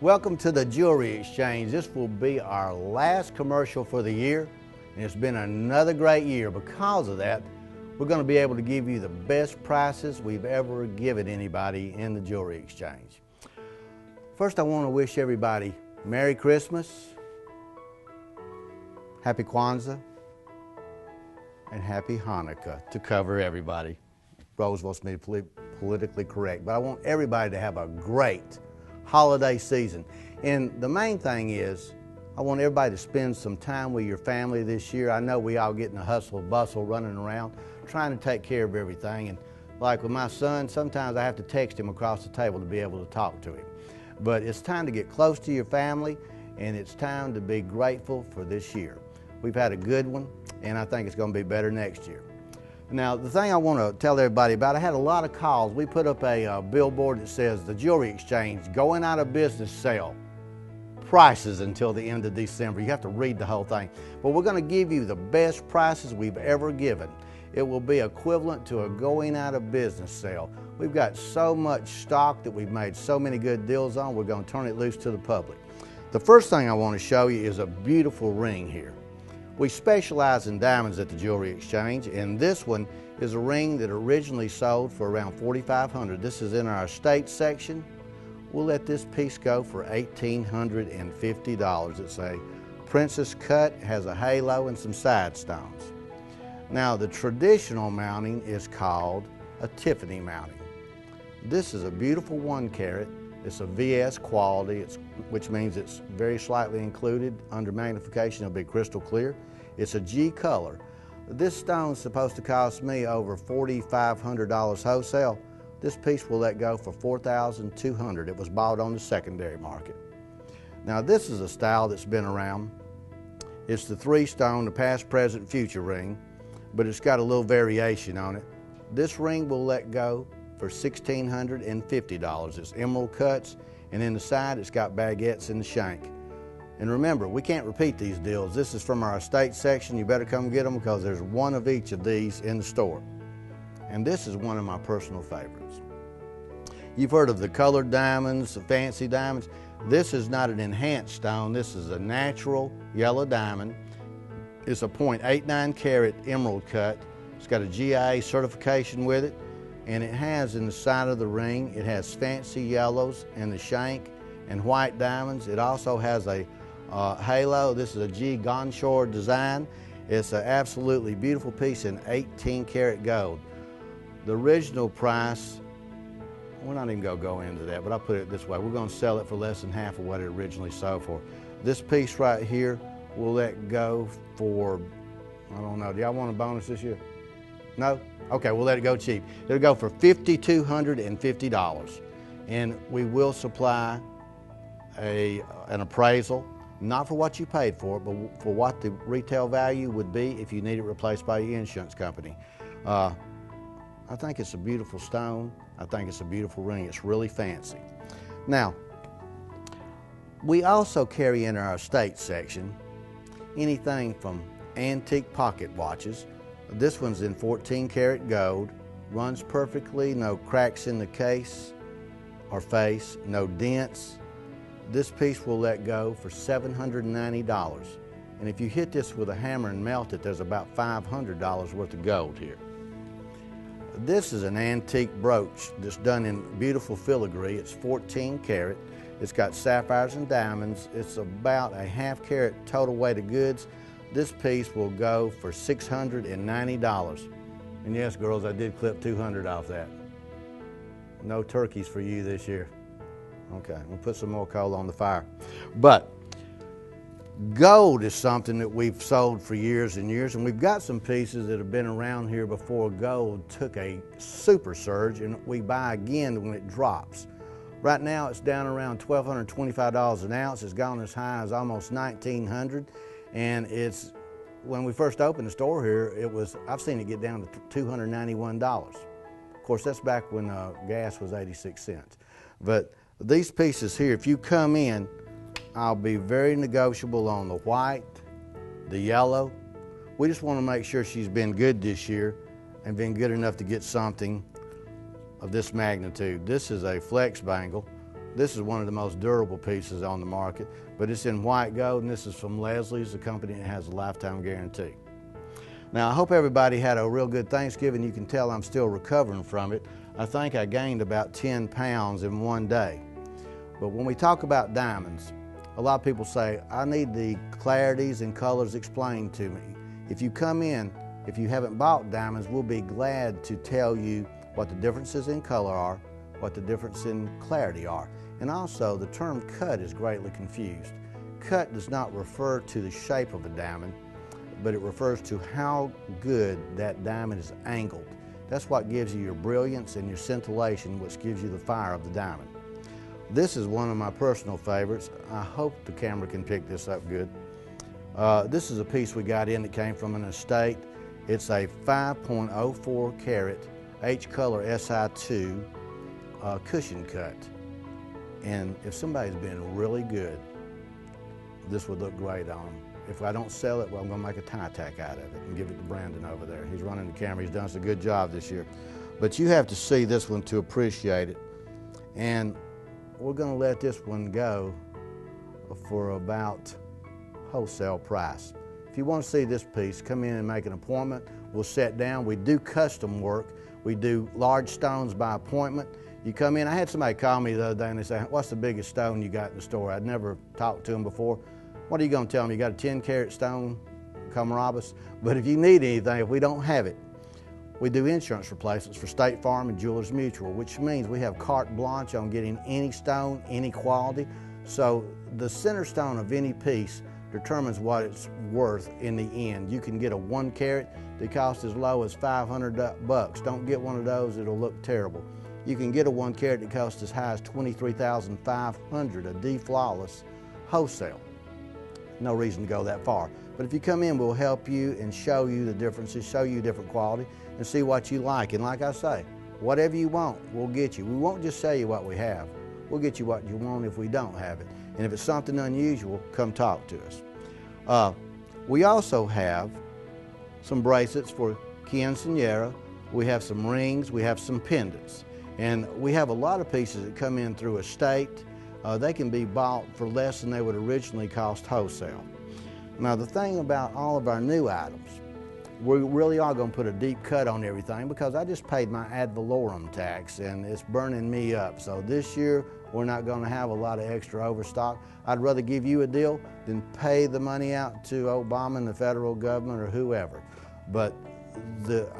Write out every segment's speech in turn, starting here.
Welcome to the Jewelry Exchange. This will be our last commercial for the year, and it's been another great year. Because of that, we're going to be able to give you the best prices we've ever given anybody in the Jewelry Exchange. First, I want to wish everybody Merry Christmas, Happy Kwanzaa, and Happy Hanukkah to cover everybody. Rose wants me to be politically correct, but I want everybody to have a great holiday season. And the main thing is, I want everybody to spend some time with your family this year. I know we all get in a hustle and bustle running around, trying to take care of everything. And like with my son, sometimes I have to text him across the table to be able to talk to him. But it's time to get close to your family, and it's time to be grateful for this year. We've had a good one, and I think it's going to be better next year. Now, the thing I want to tell everybody about, I had a lot of calls. We put up a billboard that says, the Jewelry Exchange, going out of business sale. Prices until the end of December. You have to read the whole thing. But we're going to give you the best prices we've ever given. It will be equivalent to a going out of business sale. We've got so much stock that we've made so many good deals on, we're going to turn it loose to the public. The first thing I want to show you is a beautiful ring here. We specialize in diamonds at the Jewelry Exchange, and this one is a ring that originally sold for around $4,500. This is in our estate section. We'll let this piece go for $1,850. It's a princess cut, has a halo and some side stones. Now, the traditional mounting is called a Tiffany mounting. This is a beautiful 1 carat. It's a VS quality, which means it's very slightly included. Under magnification, it'll be crystal clear. It's a G color. This stone's supposed to cost me over $4,500 wholesale. This piece will let go for $4,200. It was bought on the secondary market. Now, this is a style that's been around. It's the 3-stone, the past, present, future ring, but it's got a little variation on it. This ring will let go for $1,650. It's emerald cuts, and in the side it's got baguettes in the shank. And remember, we can't repeat these deals. This is from our estate section. You better come get them because there's one of each of these in the store. And this is one of my personal favorites. You've heard of the colored diamonds, the fancy diamonds. This is not an enhanced stone. This is a natural yellow diamond. It's a .89 carat emerald cut. It's got a GIA certification with it. And it has in the side of the ring, it has fancy yellows in the shank and white diamonds. It also has a halo. This is a G Gonchor design. It's an absolutely beautiful piece in 18 karat gold. The original price, we're not even going to go into that, but I'll put it this way. We're going to sell it for less than half of what it originally sold for. This piece right here will let go for, I don't know, do y'all want a bonus this year? No? Okay, we'll let it go cheap. It'll go for $5,250. And we will supply an appraisal, not for what you paid for it, but for what the retail value would be if you need it replaced by your insurance company. I think it's a beautiful stone. I think it's a beautiful ring. It's really fancy. Now, we also carry in our estate section anything from antique pocket watches. This one's in 14 karat gold, runs perfectly, no cracks in the case or face, no dents. This piece will let go for $790. And if you hit this with a hammer and melt it, there's about $500 worth of gold here. This is an antique brooch that's done in beautiful filigree. It's 14 karat. It's got sapphires and diamonds. It's about a ½ carat total weight of goods. This piece will go for $690. And yes, girls, I did clip $200 off that. No turkeys for you this year. Okay, we'll put some more coal on the fire. But gold is something that we've sold for years and years, and we've got some pieces that have been around here before gold took a super surge, and we buy again when it drops. Right now it's down around $1,225 an ounce. It's gone as high as almost $1,900, and it's, when we first opened the store here, I've seen it get down to $291. Of course, that's back when gas was 86 cents. But these pieces here, if you come in, I'll be very negotiable on the white, the yellow. We just want to make sure she's been good this year and been good enough to get something of this magnitude. This is a flex bangle. This is one of the most durable pieces on the market, but it's in white gold, and this is from Leslie's, the company that has a lifetime guarantee. Now, I hope everybody had a real good Thanksgiving. You can tell I'm still recovering from it. I think I gained about 10 pounds in one day. But when we talk about diamonds, a lot of people say, I need the clarities and colors explained to me. If you come in, if you haven't bought diamonds, we'll be glad to tell you what the differences in color are, what the difference in clarity are. And also, the term cut is greatly confused. Cut does not refer to the shape of a diamond, but it refers to how good that diamond is angled. That's what gives you your brilliance and your scintillation, which gives you the fire of the diamond. This is one of my personal favorites. I hope the camera can pick this up good. This is a piece we got in that came from an estate. It's a 5.04 carat H-color SI2 cushion cut. And if somebody's been really good, this would look great on them. If I don't sell it, well, I'm gonna make a tie tack out of it and give it to Brandon over there. He's running the camera, he's done us a good job this year. But you have to see this one to appreciate it. And we're gonna let this one go for about wholesale price. If you want to see this piece, come in and make an appointment. We'll sit down. We do custom work. We do large stones by appointment. You come in. I had somebody call me the other day and they say, what's the biggest stone you got in the store? I'd never talked to them before. What are you going to tell them? You got a 10-carat stone? Come rob us. But if you need anything, if we don't have it, we do insurance replacements for State Farm and Jewelers Mutual, which means we have carte blanche on getting any stone, any quality. So the center stone of any piece determines what it's worth in the end. You can get a 1 carat that costs as low as $500. Don't get one of those, it'll look terrible. You can get a 1 carat that costs as high as $23,500, a D flawless wholesale. No reason to go that far. But if you come in, we'll help you and show you the differences, show you different quality, and see what you like. And like I say, whatever you want, we'll get you. We won't just sell you what we have. We'll get you what you want if we don't have it. And if it's something unusual, come talk to us. We also have some bracelets for quinceañera. We have some rings. We have some pendants. And we have a lot of pieces that come in through estate. They can be bought for less than they would originally cost wholesale. Now, the thing about all of our new items, we really are going to put a deep cut on everything because I just paid my ad valorem tax and it's burning me up. So this year, we're not going to have a lot of extra overstock. I'd rather give you a deal than pay the money out to Obama and the federal government or whoever. But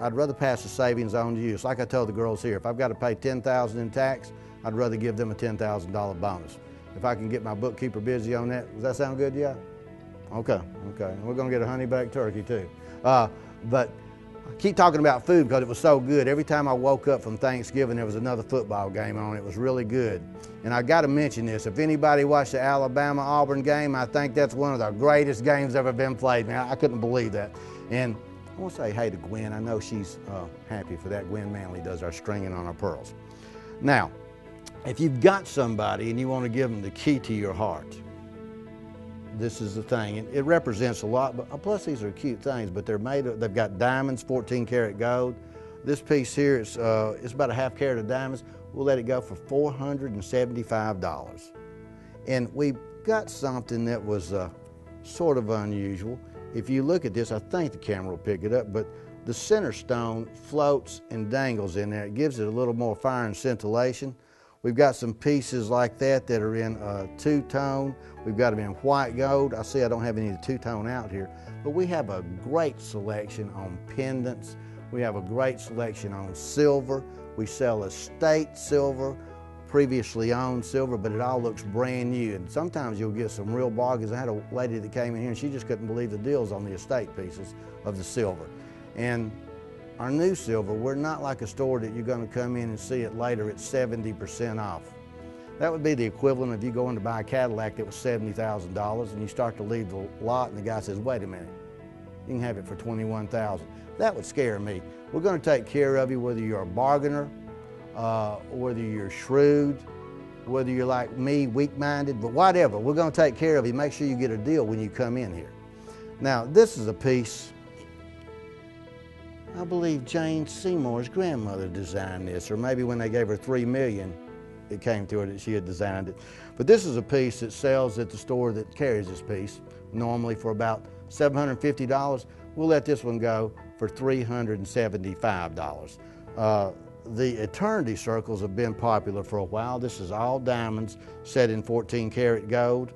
I'd rather pass the savings on to you. It's like I told the girls here, if I've got to pay $10,000 in tax, I'd rather give them a $10,000 bonus. If I can get my bookkeeper busy on that, does that sound good to you? Okay. We're going to get a honey-baked turkey too. But I keep talking about food because it was so good. Every time I woke up from Thanksgiving, there was another football game on. It was really good. And I got to mention this. If anybody watched the Alabama-Auburn game, I think that's one of the greatest games ever been played. Man, I couldn't believe that. And I want to say hey to Gwen. I know she's happy for that. Gwen Manley does our stringing on our pearls. Now, if you've got somebody and you want to give them the key to your heart, this is the thing. It represents a lot, but plus these are cute things, but they've got diamonds, 14 karat gold. This piece here is it's about a half carat of diamonds. We'll let it go for $475. And we got something that was sort of unusual. If you look at this, I think the camera will pick it up, but the center stone floats and dangles in there. It gives it a little more fire and scintillation. We've got some pieces like that that are in two-tone. We've got them in white gold. I see I don't have any two-tone out here, but we have a great selection on pendants. We have a great selection on silver. We sell estate silver, previously owned silver, but it all looks brand new. And sometimes you'll get some real bargains. I had a lady that came in here and she just couldn't believe the deals on the estate pieces of the silver. And our new silver, we're not like a store that you're going to come in and see it later at 70% off. That would be the equivalent of you going to buy a Cadillac that was $70,000 and you start to leave the lot and the guy says, wait a minute, you can have it for $21,000. That would scare me. We're going to take care of you whether you're a bargainer, whether you're shrewd, whether you're like me, weak-minded, but whatever. We're going to take care of you. Make sure you get a deal when you come in here. Now, this is a piece, I believe Jane Seymour's grandmother designed this, or maybe when they gave her $3 million, it came to her that she had designed it. But this is a piece that sells at the store that carries this piece, normally for about $750. We'll let this one go for $375. The eternity circles have been popular for a while. This is all diamonds set in 14 karat gold.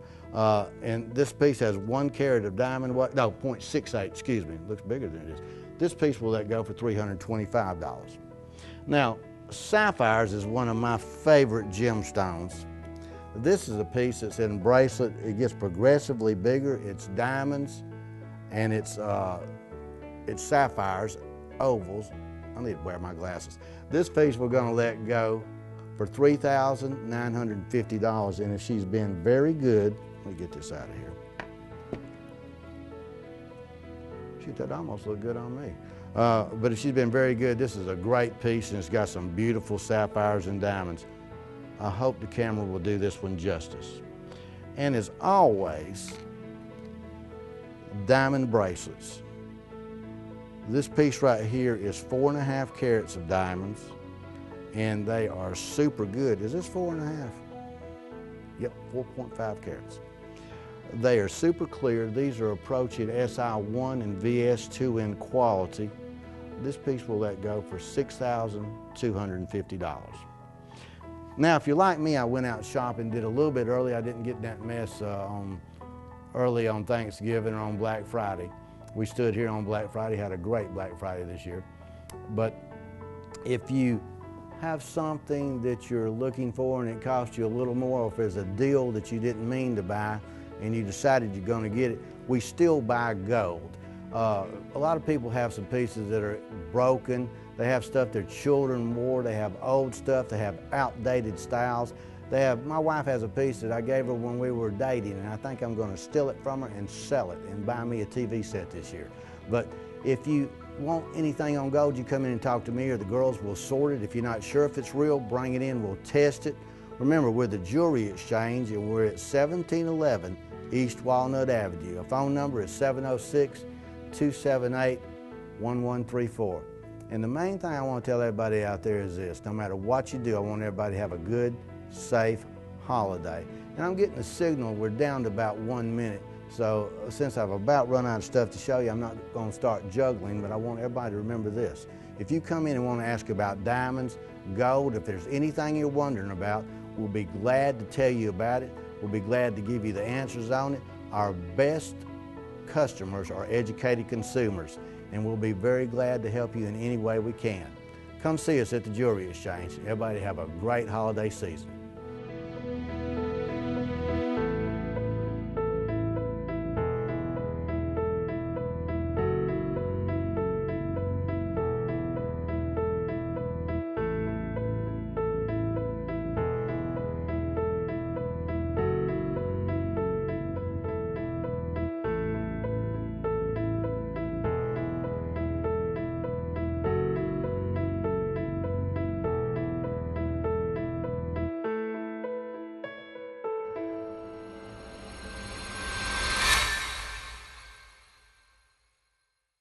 And this piece has 1 carat of diamond, no, 0.68, excuse me, it looks bigger than it is. This piece will let go for $325. Now, sapphires is one of my favorite gemstones. This is a piece that's in bracelet. It gets progressively bigger. It's diamonds and it's sapphires, ovals. I need to wear my glasses. This piece we're gonna let go for $3,950. And if she's been very good, let me get this out of here. Shoot, that almost looked good on me. But if she's been very good, this is a great piece and it's got some beautiful sapphires and diamonds. I hope the camera will do this one justice. And as always, diamond bracelets. This piece right here is 4.5 carats of diamonds and they are super good. Is this 4.5? Yep, 4.5 carats. They are super clear. These are approaching SI1 and VS2 in quality. This piece will let go for $6,250. Now, if you're like me, I went out shopping, did a little bit early. I didn't get in that mess early on Thanksgiving or on Black Friday. We stood here on Black Friday, had a great Black Friday this year. But if you have something that you're looking for and it costs you a little more, or if there's a deal that you didn't mean to buy and you decided you're going to get it, we still buy gold. A lot of people have some pieces that are broken. They have stuff their children wore. They have old stuff. They have outdated styles. My wife has a piece that I gave her when we were dating, and I think I'm going to steal it from her and sell it and buy me a TV set this year. But if you want anything on gold, you come in and talk to me or the girls will sort it. If you're not sure if it's real, bring it in, we'll test it. Remember, we're the Jewelry Exchange and we're at 1711 East Walnut Avenue. Our phone number is 706-278-1134. And the main thing I want to tell everybody out there is this: no matter what you do, I want everybody to have a good, safe holiday. And I'm getting a signal we're down to about 1 minute. So since I've about run out of stuff to show you, I'm not going to start juggling, but I want everybody to remember this. If you come in and want to ask about diamonds, gold, if there's anything you're wondering about, we'll be glad to tell you about it. We'll be glad to give you the answers on it. Our best customers are educated consumers, and we'll be very glad to help you in any way we can. Come see us at the Jewelry Exchange. Everybody have a great holiday season.